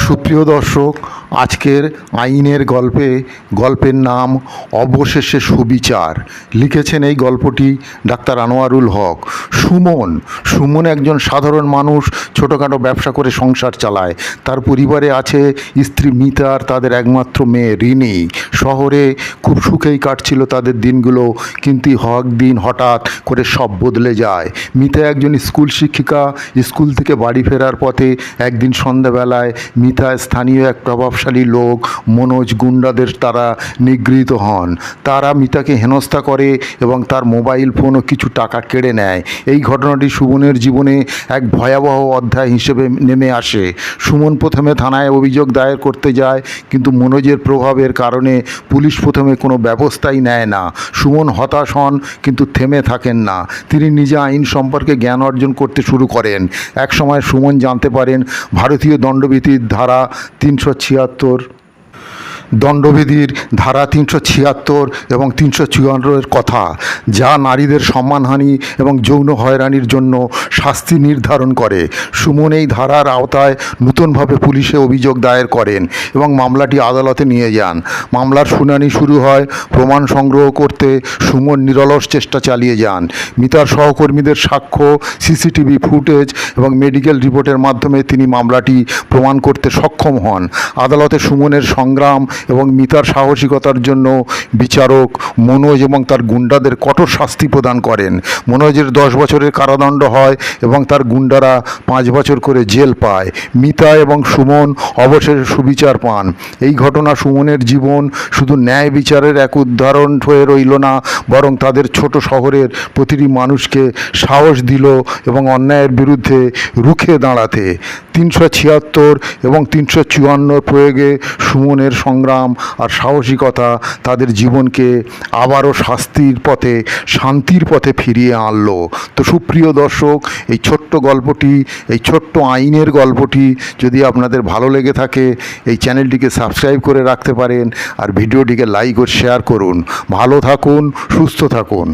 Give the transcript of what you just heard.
সুপ্রিয় দর্শক, আজকের আইনের গল্পের নাম অবশেষে সুবিচার। লিখেছেন এই গল্পটি ডাক্তার আনোয়ারুল হক। সুমন একজন সাধারণ মানুষ, ছোটোখাটো ব্যবসা করে সংসার চালায়। তার পরিবারে আছে স্ত্রী মিতা আর তাদের একমাত্র মেয়ে রিনি। শহরে খুব সুখেই কাটছিল তাদের দিনগুলো, কিন্তু দিন হঠাৎ করে সব বদলে যায়। মিতা একজন স্কুল শিক্ষিকা। স্কুল থেকে বাড়ি ফেরার পথে একদিন সন্ধ্যাবেলায় মিতা স্থানীয় এক প্রভাবশালী লোক মনোজ গুন্ডাদের তারা নিগৃহীত হন। তারা মিতাকে হেনস্থা করে এবং তার মোবাইল ফোন ও কিছু টাকা কেড়ে নেয়। এই ঘটনাটি সুমনের জীবনে এক ভয়াবহ অধ্যায় হিসেবে নেমে আসে। সুমন প্রথমে থানায় অভিযোগ দায়ের করতে যায়, কিন্তু মনোজের প্রভাবের কারণে পুলিশ প্রথমে কোনো ব্যবস্থাই নেয় না। সুমন হতাশ হন, কিন্তু থেমে থাকেন না। তিনি নিজে আইন সম্পর্কে জ্ঞান অর্জন করতে শুরু করেন। একসময় সুমন জানতে পারেন ভারতীয় দণ্ডবিধির ধারা 376 এবং 354 কথা, যা নারীদের সম্মানহানি এবং যৌন হয়রানির জন্য শাস্তি নির্ধারণ করে। সুমন এই ধারার আওতায় নতুনভাবে পুলিশে অভিযোগ দায়ের করেন এবং মামলাটি আদালতে নিয়ে যান। মামলার শুনানি শুরু হয়। প্রমাণ সংগ্রহ করতে সুমন নিরলস চেষ্টা চালিয়ে যান। মিতার সহকর্মীদের সাক্ষ্য, সিসিটিভি ফুটেজ এবং মেডিকেল রিপোর্টের মাধ্যমে তিনি মামলাটি প্রমাণ করতে সক্ষম হন। আদালতে সুমনের সংগ্রাম এবং মিতার সাহসিকতার জন্য বিচারক মনোজ এবং তার গুন্ডাদের কঠোর শাস্তি প্রদান করেন। মনোজের 10 বছরের কারাদণ্ড হয় এবং তার গুন্ডারা 5 বছর করে জেল পায়। মিতা এবং সুমন অবশেষে সুবিচার পান। এই ঘটনা সুমনের জীবন শুধু ন্যায় বিচারের এক উদাহরণ হয়ে রইল না, বরং তাদের ছোট শহরের প্রতিটি মানুষকে সাহস দিল এবং অন্যায়ের বিরুদ্ধে রুখে দাঁড়াতে। 376 এবং 354 প্রয়োগে সুমনের সংগ্রাম আর সাহসিকতা তাদের জীবনকে আবারও শান্তির পথে ফিরিয়ে আনলো। তো সুপ্রিয় দর্শক, এই ছোট্ট আইনের গল্পটি যদি আপনাদের ভালো লেগে থাকে, এই চ্যানেলটিকে সাবস্ক্রাইব করে রাখতে পারেন আর ভিডিওটিকে লাইক ও শেয়ার করুন। ভালো থাকুন, সুস্থ থাকুন।